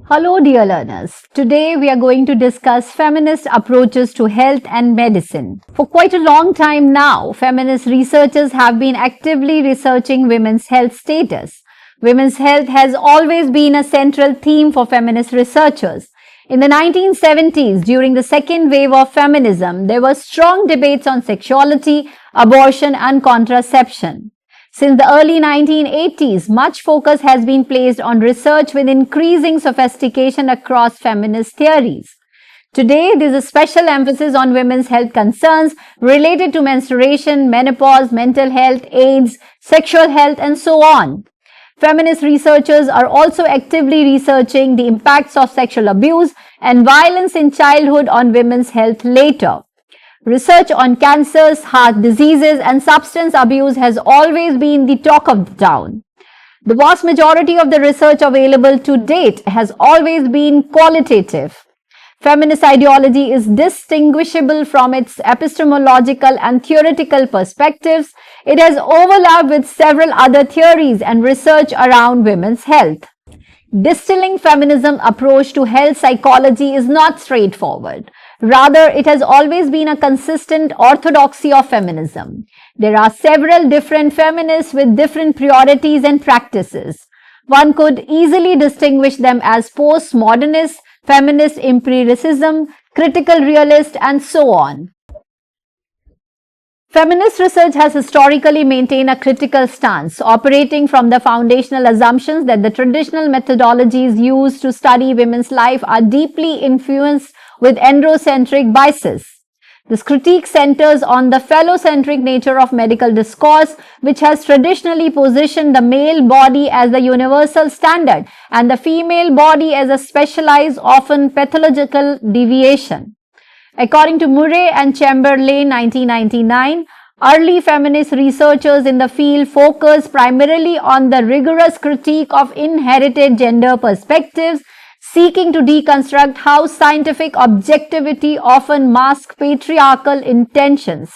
Hello dear learners, today we are going to discuss feminist approaches to health and medicine. For quite a long time now, feminist researchers have been actively researching women's health status. Women's health has always been a central theme for feminist researchers. In the 1970s, during the second wave of feminism, there were strong debates on sexuality, abortion and contraception. Since the early 1980s, much focus has been placed on research with increasing sophistication across feminist theories. Today, there is a special emphasis on women's health concerns related to menstruation, menopause, mental health, AIDS, sexual health, and so on. Feminist researchers are also actively researching the impacts of sexual abuse and violence in childhood on women's health later. Research on cancers, heart diseases and substance abuse has always been the talk of the town. The vast majority of the research available to date has always been qualitative. Feminist ideology is distinguishable from its epistemological and theoretical perspectives. It has overlapped with several other theories and research around women's health. Distilling feminism approach to health psychology is not straightforward. Rather, it has always been a consistent orthodoxy of feminism. There are several different feminists with different priorities and practices. One could easily distinguish them as postmodernist, feminist empiricism, critical realist, and so on. Feminist research has historically maintained a critical stance, operating from the foundational assumptions that the traditional methodologies used to study women's life are deeply influenced with androcentric biases. This critique centers on the phallocentric nature of medical discourse, which has traditionally positioned the male body as the universal standard and the female body as a specialized, often pathological deviation. According to Murray and Chamberlain 1999, early feminist researchers in the field focused primarily on the rigorous critique of inherited gender perspectives, seeking to deconstruct how scientific objectivity often masks patriarchal intentions.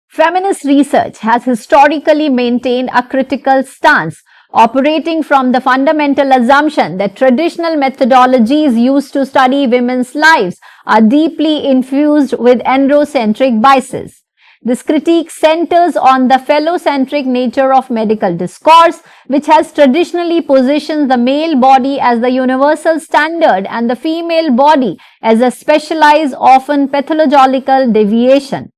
Feminist research has historically maintained a critical stance, operating from the fundamental assumption that traditional methodologies used to study women's lives are deeply infused with androcentric biases. This critique centers on the phallocentric nature of medical discourse, which has traditionally positioned the male body as the universal standard and the female body as a specialized, often pathological deviation.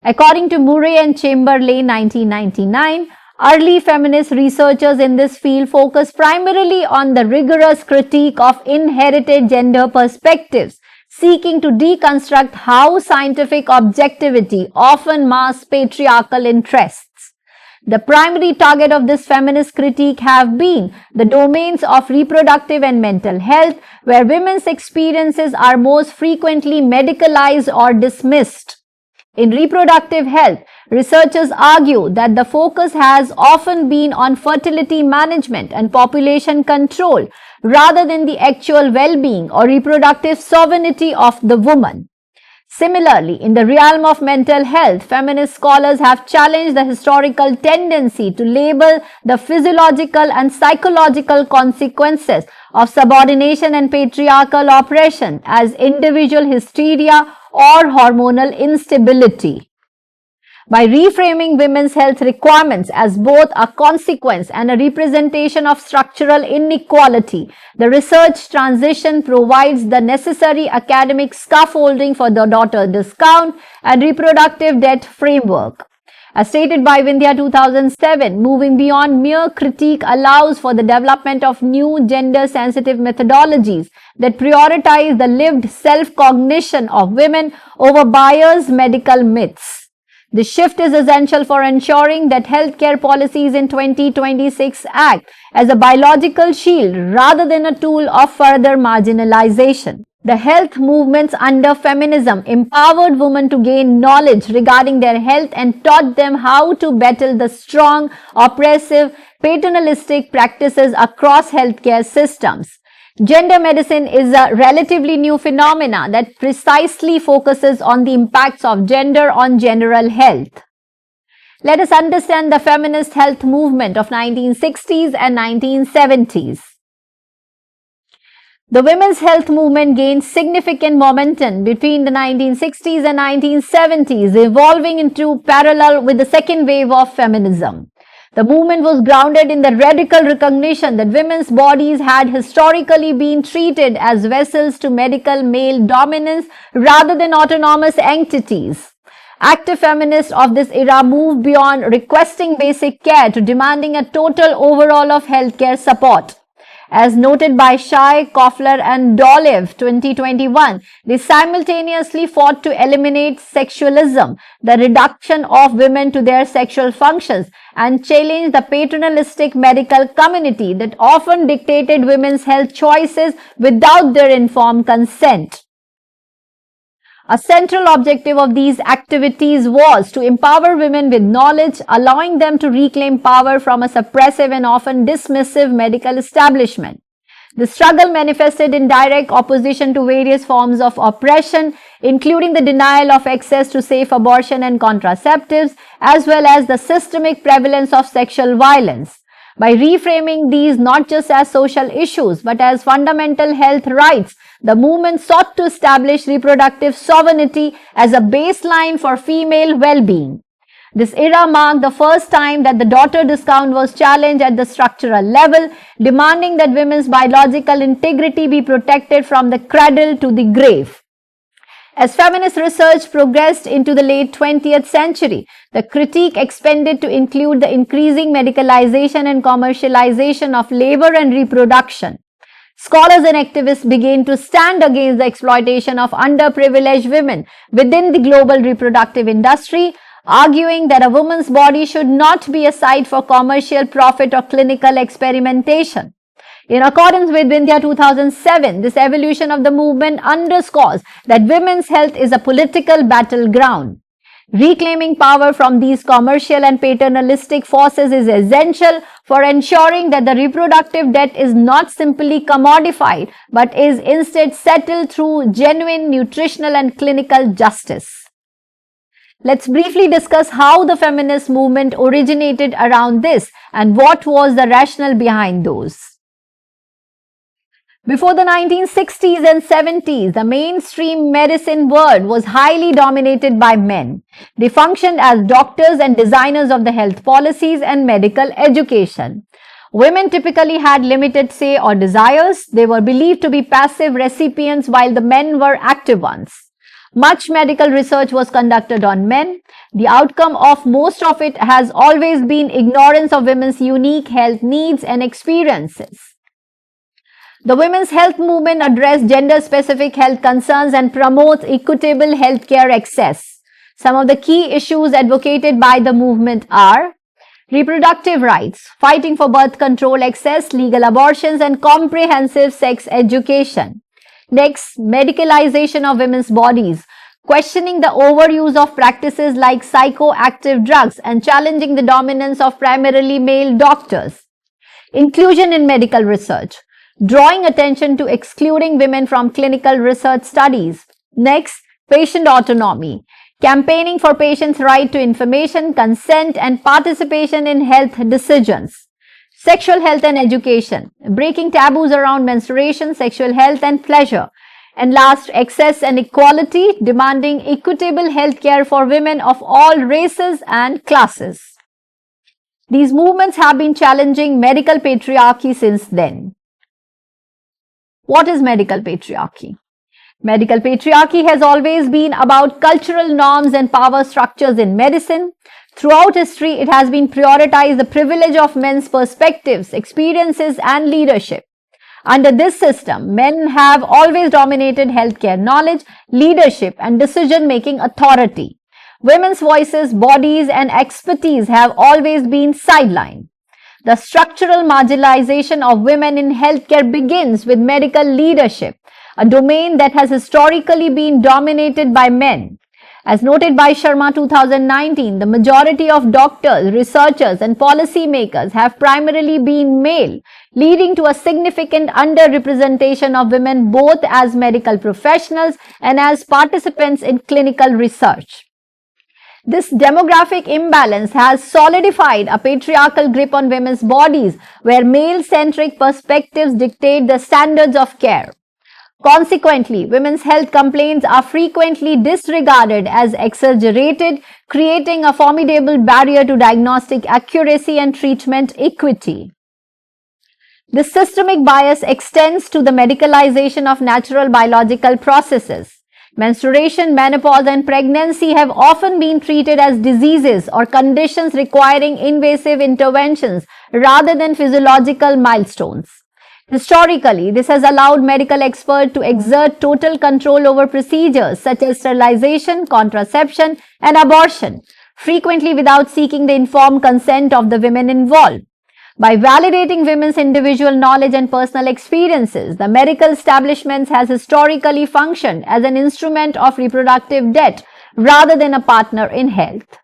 According to Murray and Chamberlain 1999, early feminist researchers in this field focus primarily on the rigorous critique of inherited gender perspectives, seeking to deconstruct how scientific objectivity often masks patriarchal interests. The primary target of this feminist critique have been the domains of reproductive and mental health, where women's experiences are most frequently medicalized or dismissed. In reproductive health, researchers argue that the focus has often been on fertility management and population control rather than the actual well-being or reproductive sovereignty of the woman. Similarly, in the realm of mental health, feminist scholars have challenged the historical tendency to label the physiological and psychological consequences of subordination and patriarchal oppression as individual hysteria or hormonal instability. By reframing women's health requirements as both a consequence and a representation of structural inequality, the research transition provides the necessary academic scaffolding for the daughter discount and reproductive debt framework. As stated by Vindhya 2007, moving beyond mere critique allows for the development of new gender-sensitive methodologies that prioritize the lived self-cognition of women over biased medical myths. The shift is essential for ensuring that healthcare policies in 2026 act as a biological shield rather than a tool of further marginalization. The health movements under feminism empowered women to gain knowledge regarding their health and taught them how to battle the strong, oppressive, paternalistic practices across healthcare systems. Gender medicine is a relatively new phenomenon that precisely focuses on the impacts of gender on general health. Let us understand the feminist health movement of 1960s and 1970s. The women's health movement gained significant momentum between the 1960s and 1970s, evolving into parallel with the second wave of feminism. The movement was grounded in the radical recognition that women's bodies had historically been treated as vessels to medical male dominance rather than autonomous entities. Active feminists of this era moved beyond requesting basic care to demanding a total overhaul of healthcare support. As noted by Shai, Koffler and Dolev 2021, they simultaneously fought to eliminate sexualism, the reduction of women to their sexual functions, and challenged the paternalistic medical community that often dictated women's health choices without their informed consent. A central objective of these activities was to empower women with knowledge, allowing them to reclaim power from a suppressive and often dismissive medical establishment. The struggle manifested in direct opposition to various forms of oppression, including the denial of access to safe abortion and contraceptives, as well as the systemic prevalence of sexual violence. By reframing these not just as social issues but as fundamental health rights, the movement sought to establish reproductive sovereignty as a baseline for female well-being. This era marked the first time that the daughter discount was challenged at the structural level, demanding that women's biological integrity be protected from the cradle to the grave. As feminist research progressed into the late 20th century, the critique expanded to include the increasing medicalization and commercialization of labor and reproduction. Scholars and activists began to stand against the exploitation of underprivileged women within the global reproductive industry, arguing that a woman's body should not be a site for commercial profit or clinical experimentation. In accordance with Vindhya 2007, this evolution of the movement underscores that women's health is a political battleground. Reclaiming power from these commercial and paternalistic forces is essential for ensuring that the reproductive debt is not simply commodified, but is instead settled through genuine nutritional and clinical justice. Let's briefly discuss how the feminist movement originated around this and what was the rationale behind those. Before the 1960s and 70s, the mainstream medicine world was highly dominated by men. They functioned as doctors and designers of the health policies and medical education. Women typically had limited say or desires. They were believed to be passive recipients while the men were active ones. Much medical research was conducted on men. The outcome of most of it has always been ignorance of women's unique health needs and experiences. The women's health movement addressed gender-specific health concerns and promotes equitable healthcare access. Some of the key issues advocated by the movement are reproductive rights, fighting for birth control access, legal abortions, and comprehensive sex education. Next, medicalization of women's bodies, questioning the overuse of practices like psychoactive drugs and challenging the dominance of primarily male doctors. Inclusion in medical research, drawing attention to excluding women from clinical research studies. Next, patient autonomy, campaigning for patients' right to information, consent, and participation in health decisions. Sexual health and education, breaking taboos around menstruation, sexual health, and pleasure. And last, access and equality, demanding equitable health care for women of all races and classes. These movements have been challenging medical patriarchy since then. What is medical patriarchy? Medical patriarchy has always been about cultural norms and power structures in medicine. Throughout history, it has been prioritized the privilege of men's perspectives, experiences, and leadership. Under this system, men have always dominated healthcare knowledge, leadership, and decision-making authority. Women's voices, bodies, and expertise have always been sidelined. The structural marginalization of women in healthcare begins with medical leadership, a domain that has historically been dominated by men. As noted by Sharma 2019, the majority of doctors, researchers, and policymakers have primarily been male, leading to a significant underrepresentation of women both as medical professionals and as participants in clinical research. This demographic imbalance has solidified a patriarchal grip on women's bodies, where male-centric perspectives dictate the standards of care. Consequently, women's health complaints are frequently disregarded as exaggerated, creating a formidable barrier to diagnostic accuracy and treatment equity. This systemic bias extends to the medicalization of natural biological processes. Menstruation, menopause, and pregnancy have often been treated as diseases or conditions requiring invasive interventions rather than physiological milestones. Historically, this has allowed medical experts to exert total control over procedures such as sterilization, contraception, and abortion, frequently without seeking the informed consent of the women involved. By validating women's individual knowledge and personal experiences, the medical establishment has historically functioned as an instrument of reproductive debt rather than a partner in health.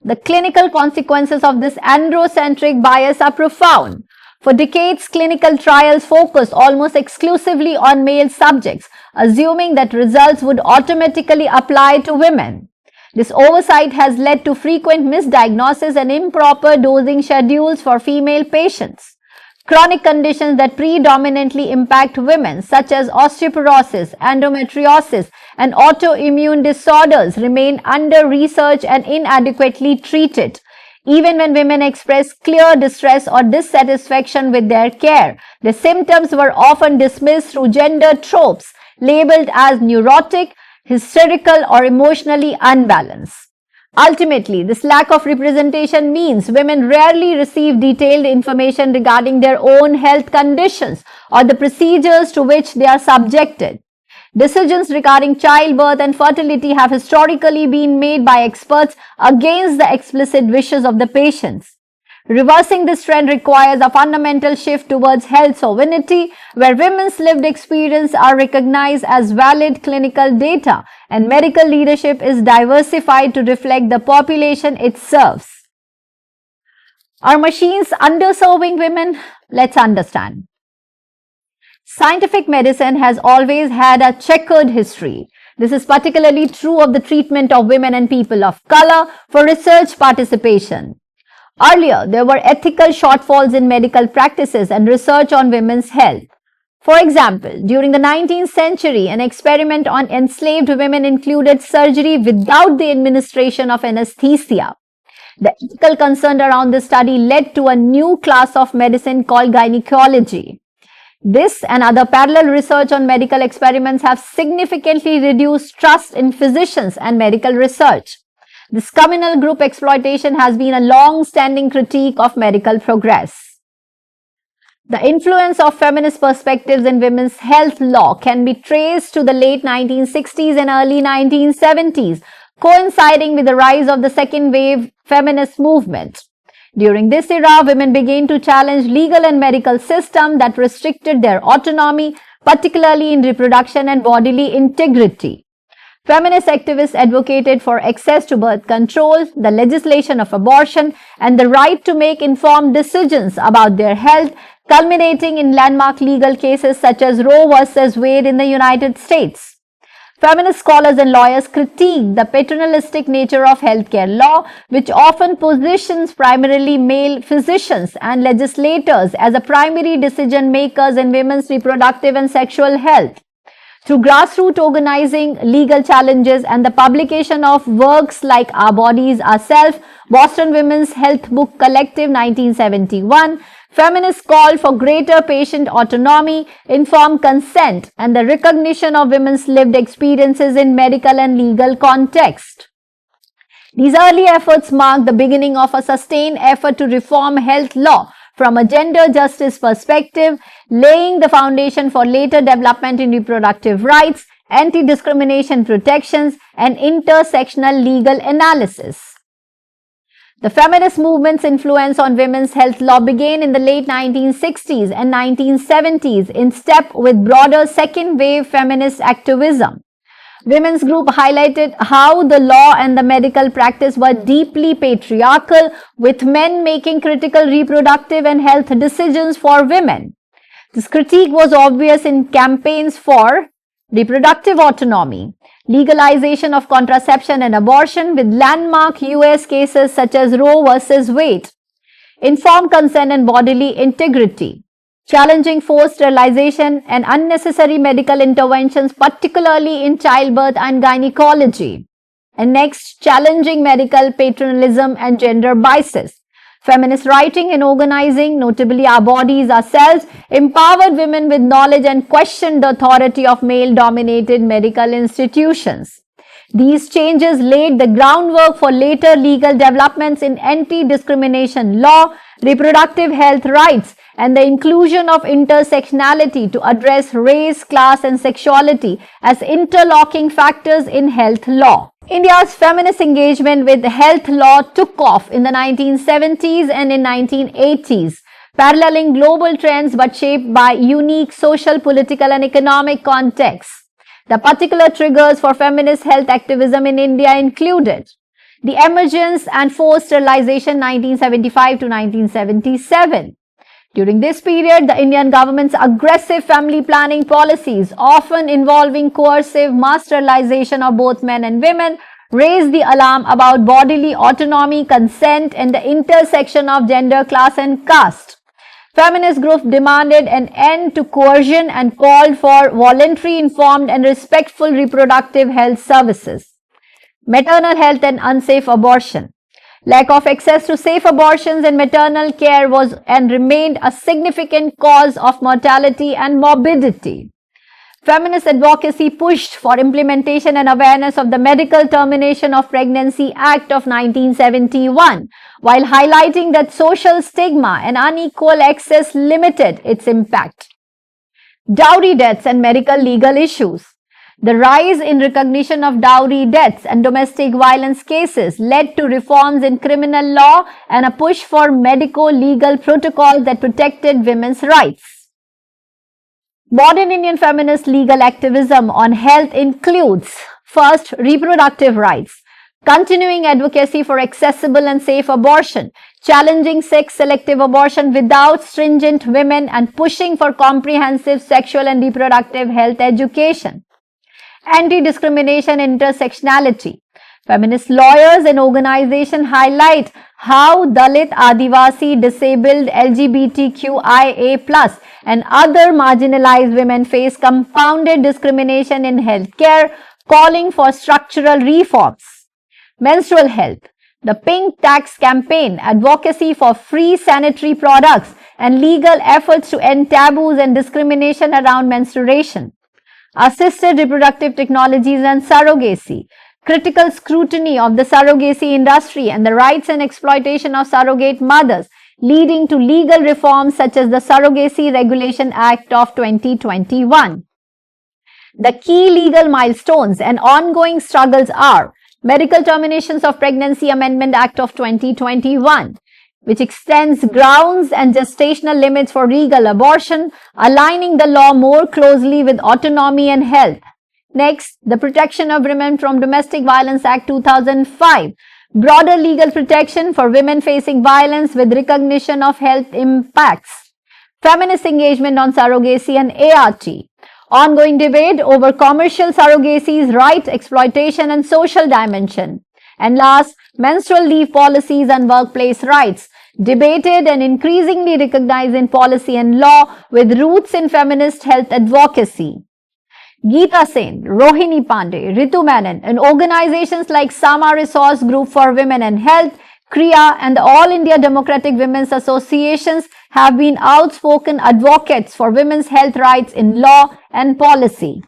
The clinical consequences of this androcentric bias are profound. For decades, clinical trials focused almost exclusively on male subjects, assuming that results would automatically apply to women. This oversight has led to frequent misdiagnosis and improper dosing schedules for female patients. Chronic conditions that predominantly impact women, such as osteoporosis, endometriosis, and autoimmune disorders, remain under-researched and inadequately treated. Even when women express clear distress or dissatisfaction with their care, the symptoms were often dismissed through gender tropes, labeled as neurotic, hysterical, or emotionally unbalanced. Ultimately, this lack of representation means women rarely receive detailed information regarding their own health conditions or the procedures to which they are subjected. Decisions regarding childbirth and fertility have historically been made by experts against the explicit wishes of the patients. Reversing this trend requires a fundamental shift towards health sovereignty, where women's lived experience are recognized as valid clinical data and medical leadership is diversified to reflect the population it serves. Are machines underserving women? Let's understand. Scientific medicine has always had a checkered history. This is particularly true of the treatment of women and people of color for research participation. Earlier, there were ethical shortfalls in medical practices and research on women's health. For example, during the 19th century, an experiment on enslaved women included surgery without the administration of anesthesia. The ethical concern around this study led to a new class of medicine called gynecology. This and other parallel research on medical experiments have significantly reduced trust in physicians and medical research. This communal group exploitation has been a long-standing critique of medical progress. The influence of feminist perspectives in women's health law can be traced to the late 1960s and early 1970s, coinciding with the rise of the second wave feminist movement. During this era, women began to challenge legal and medical systems that restricted their autonomy, particularly in reproduction and bodily integrity. Feminist activists advocated for access to birth control, the legislation of abortion, and the right to make informed decisions about their health, culminating in landmark legal cases such as Roe versus Wade in the United States. Feminist scholars and lawyers critique the paternalistic nature of healthcare law, which often positions primarily male physicians and legislators as the primary decision makers in women's reproductive and sexual health. Through grassroots organizing, legal challenges, and the publication of works like Our Bodies, Ourselves, Boston Women's Health Book Collective 1971, feminists called for greater patient autonomy, informed consent, and the recognition of women's lived experiences in medical and legal context. These early efforts marked the beginning of a sustained effort to reform health law from a gender justice perspective, laying the foundation for later development in reproductive rights, anti-discrimination protections, and intersectional legal analysis. The feminist movement's influence on women's health law began in the late 1960s and 1970s in step with broader second-wave feminist activism. Women's group highlighted how the law and the medical practice were deeply patriarchal, with men making critical reproductive and health decisions for women. This critique was obvious in campaigns for reproductive autonomy, legalization of contraception and abortion with landmark US cases such as Roe versus Wade, informed consent and bodily integrity. challenging forced sterilization and unnecessary medical interventions, particularly in childbirth and gynecology. And next, challenging medical paternalism and gender biases. Feminist writing and organizing, notably Our Bodies, Ourselves, empowered women with knowledge and questioned the authority of male-dominated medical institutions. These changes laid the groundwork for later legal developments in anti-discrimination law, reproductive health rights, and the inclusion of intersectionality to address race, class, and sexuality as interlocking factors in health law. India's feminist engagement with health law took off in the 1970s and in 1980s, paralleling global trends but shaped by unique social, political, and economic contexts. The particular triggers for feminist health activism in India included the emergence and forced sterilization 1975 to 1977. During this period, the Indian government's aggressive family planning policies, often involving coercive mass sterilization of both men and women, raised the alarm about bodily autonomy, consent, and the intersection of gender, class, and caste. Feminist groups demanded an end to coercion and called for voluntary, informed, and respectful reproductive health services. Maternal health and unsafe abortion. Lack of access to safe abortions and maternal care was and remained a significant cause of mortality and morbidity. Feminist advocacy pushed for implementation and awareness of the Medical Termination of Pregnancy Act of 1971, while highlighting that social stigma and unequal access limited its impact. Dowry deaths and medical legal issues. The rise in recognition of dowry deaths and domestic violence cases led to reforms in criminal law and a push for medico-legal protocols that protected women's rights. Modern Indian feminist legal activism on health includes, first, reproductive rights, continuing advocacy for accessible and safe abortion, challenging sex-selective abortion without stringent women, and pushing for comprehensive sexual and reproductive health education. Anti-discrimination intersectionality. Feminist lawyers and organizations highlight how Dalit, Adivasi, disabled, LGBTQIA+, and other marginalized women face compounded discrimination in healthcare, calling for structural reforms. Menstrual health. The Pink Tax Campaign, advocacy for free sanitary products, and legal efforts to end taboos and discrimination around menstruation. Assisted reproductive technologies and surrogacy. Critical scrutiny of the surrogacy industry and the rights and exploitation of surrogate mothers, leading to legal reforms such as the Surrogacy Regulation Act of 2021. The key legal milestones and ongoing struggles are Medical Terminations of Pregnancy Amendment Act of 2021, which extends grounds and gestational limits for legal abortion, aligning the law more closely with autonomy and health. Next, the Protection of Women from Domestic Violence Act 2005, broader legal protection for women facing violence with recognition of health impacts. Feminist engagement on surrogacy and ART. Ongoing debate over commercial surrogacy's right, exploitation, and social dimension. And last, menstrual leave policies and workplace rights, debated and increasingly recognized in policy and law with roots in feminist health advocacy. Geeta Sen, Rohini Pandey, Ritu Menon, and organizations like Sama Resource Group for Women and Health, Kriya, and the All India Democratic Women's Associations have been outspoken advocates for women's health rights in law and policy.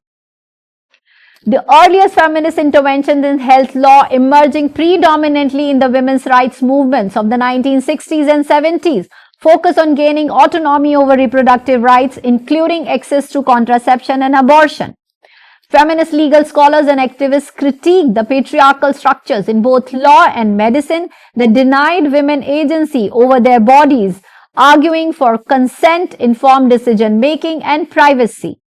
The earliest feminist interventions in health law emerging predominantly in the women's rights movements of the 1960s and 70s focus on gaining autonomy over reproductive rights, including access to contraception and abortion. Feminist legal scholars and activists critique the patriarchal structures in both law and medicine that denied women agency over their bodies, arguing for consent, informed decision-making, and privacy.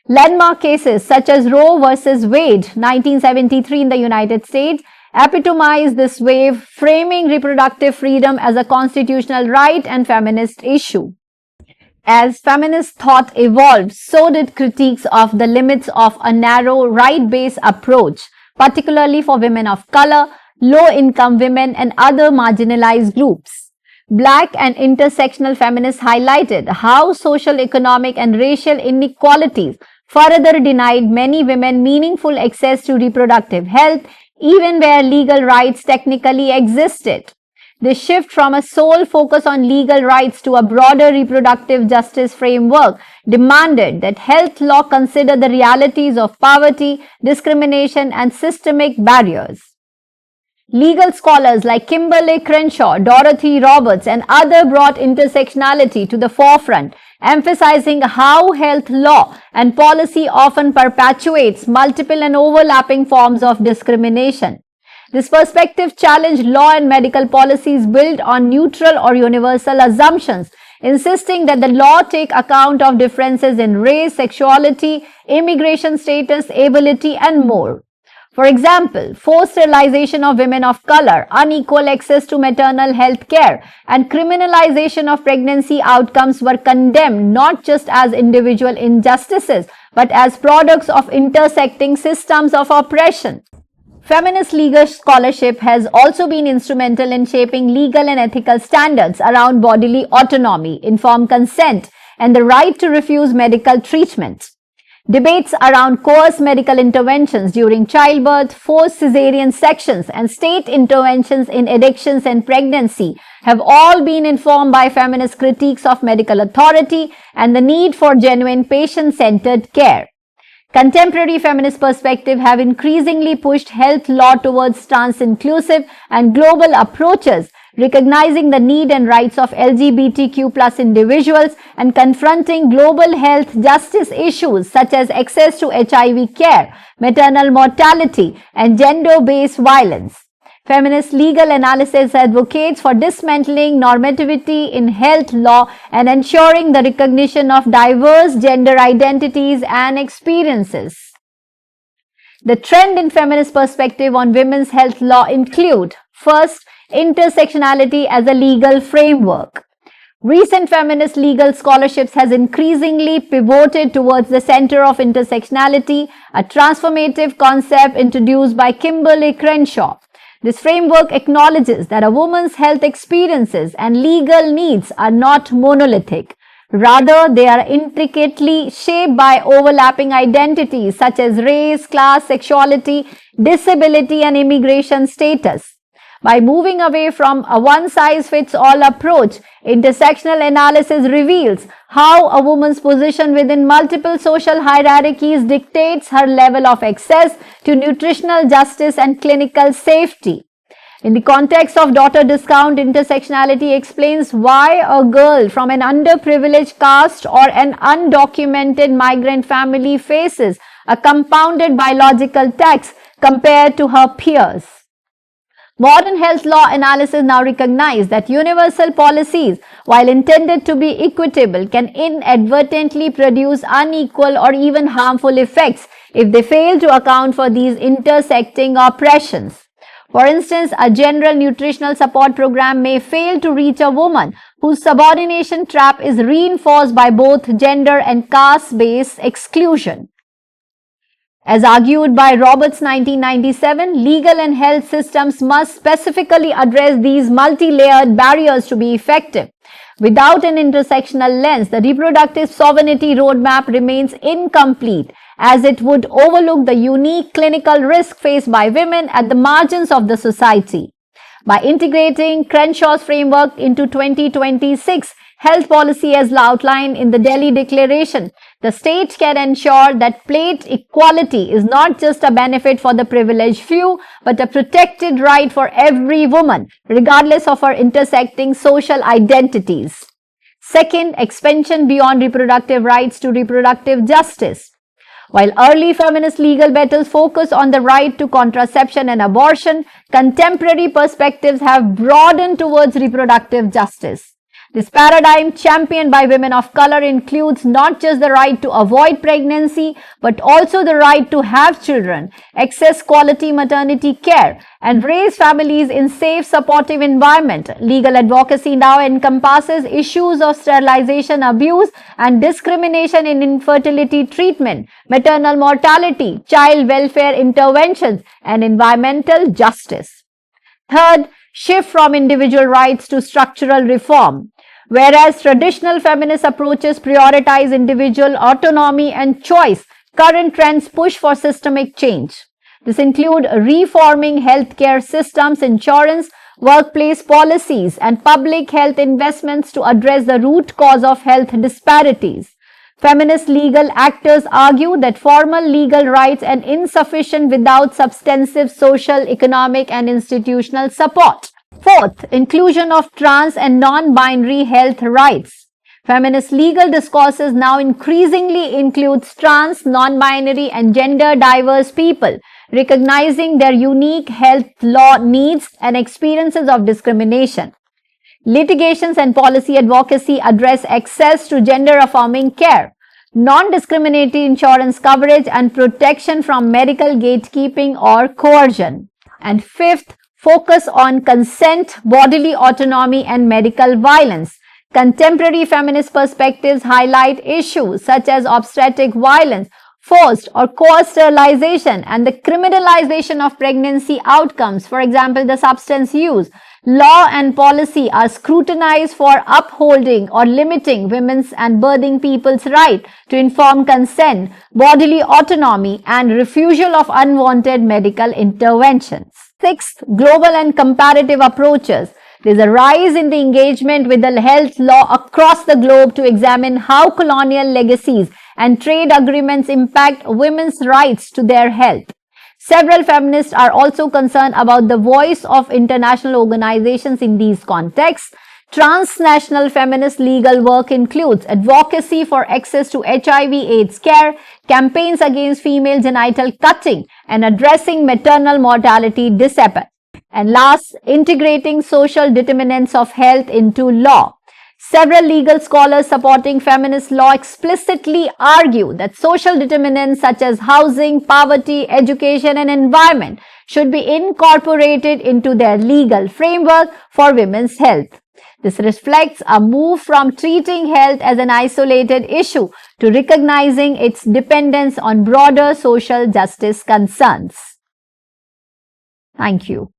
Landmark cases such as Roe versus Wade, 1973 in the United States, epitomize this wave, framing reproductive freedom as a constitutional right and feminist issue. As feminist thought evolved, so did critiques of the limits of a narrow right-based approach, particularly for women of color, low-income women, and other marginalized groups. Black and intersectional feminists highlighted how social, economic, and racial inequalities further denied many women meaningful access to reproductive health, even where legal rights technically existed. This shift from a sole focus on legal rights to a broader reproductive justice framework demanded that health law consider the realities of poverty, discrimination, and systemic barriers. Legal scholars like Kimberly Crenshaw, Dorothy Roberts, and others brought intersectionality to the forefront, emphasizing how health law and policy often perpetuates multiple and overlapping forms of discrimination. This perspective challenged law and medical policies built on neutral or universal assumptions, insisting that the law take account of differences in race, sexuality, immigration status, ability, and more. For example, forced sterilization of women of color, unequal access to maternal health care, and criminalization of pregnancy outcomes were condemned not just as individual injustices, but as products of intersecting systems of oppression. Feminist legal scholarship has also been instrumental in shaping legal and ethical standards around bodily autonomy, informed consent, and the right to refuse medical treatment. Debates around coerced medical interventions during childbirth, forced cesarean sections, and state interventions in addictions and pregnancy have all been informed by feminist critiques of medical authority and the need for genuine patient-centered care. Contemporary feminist perspectives have increasingly pushed health law towards trans-inclusive and global approaches, recognizing the need and rights of LGBTQ+ individuals and confronting global health justice issues such as access to HIV care, maternal mortality, and gender-based violence. Feminist legal analysis advocates for dismantling normativity in health law and ensuring the recognition of diverse gender identities and experiences. The trend in feminist perspective on women's health law include, first, intersectionality as a legal framework. Recent feminist legal scholarships has increasingly pivoted towards the center of intersectionality, a transformative concept introduced by Kimberly Crenshaw. This framework acknowledges that a woman's health experiences and legal needs are not monolithic. Rather, they are intricately shaped by overlapping identities such as race, class, sexuality, disability, and immigration status. By moving away from a one-size-fits-all approach, intersectional analysis reveals how a woman's position within multiple social hierarchies dictates her level of access to nutritional justice and clinical safety. In the context of daughter discount, intersectionality explains why a girl from an underprivileged caste or an undocumented migrant family faces a compounded biological tax compared to her peers. Modern health law analysis now recognizes that universal policies, while intended to be equitable, can inadvertently produce unequal or even harmful effects if they fail to account for these intersecting oppressions. For instance, a general nutritional support program may fail to reach a woman whose subordination trap is reinforced by both gender and caste-based exclusion. As argued by Roberts 1997, legal and health systems must specifically address these multi-layered barriers to be effective. Without an intersectional lens, the reproductive sovereignty roadmap remains incomplete, as it would overlook the unique clinical risk faced by women at the margins of the society. By integrating Crenshaw's framework into 2026 health policy as outlined in the Delhi Declaration, the state can ensure that plate equality is not just a benefit for the privileged few, but a protected right for every woman, regardless of her intersecting social identities. Second, expansion beyond reproductive rights to reproductive justice. While early feminist legal battles focus on the right to contraception and abortion, contemporary perspectives have broadened towards reproductive justice. This paradigm, championed by women of color, includes not just the right to avoid pregnancy, but also the right to have children, access quality maternity care, and raise families in safe, supportive environment. Legal advocacy now encompasses issues of sterilization abuse and discrimination in infertility treatment, maternal mortality, child welfare interventions, and environmental justice. Third, shift from individual rights to structural reform. Whereas traditional feminist approaches prioritize individual autonomy and choice, current trends push for systemic change. This includes reforming healthcare systems, insurance, workplace policies, and public health investments to address the root cause of health disparities. Feminist legal actors argue that formal legal rights are insufficient without substantive social, economic, and institutional support. Fourth, inclusion of trans and non-binary health rights. Feminist legal discourses now increasingly includes trans, non-binary, and gender-diverse people, recognizing their unique health law needs and experiences of discrimination. Litigations and policy advocacy address access to gender-affirming care, non-discriminatory insurance coverage, and protection from medical gatekeeping or coercion. And fifth, focus on consent, bodily autonomy, and medical violence. Contemporary feminist perspectives highlight issues such as obstetric violence, forced or coerced sterilization, and the criminalization of pregnancy outcomes, for example, the substance use. Law and policy are scrutinized for upholding or limiting women's and birthing people's right to informed consent, bodily autonomy, and refusal of unwanted medical interventions. Sixth, global and comparative approaches. There is a rise in the engagement with the health law across the globe to examine how colonial legacies and trade agreements impact women's rights to their health. Several feminists are also concerned about the voice of international organizations in these contexts. Transnational feminist legal work includes advocacy for access to HIV/AIDS care, campaigns against female genital cutting, and addressing maternal mortality disability. And last, integrating social determinants of health into law. Several legal scholars supporting feminist law explicitly argue that social determinants such as housing, poverty, education, and environment should be incorporated into their legal framework for women's health. This reflects a move from treating health as an isolated issue to recognizing its dependence on broader social justice concerns. Thank you.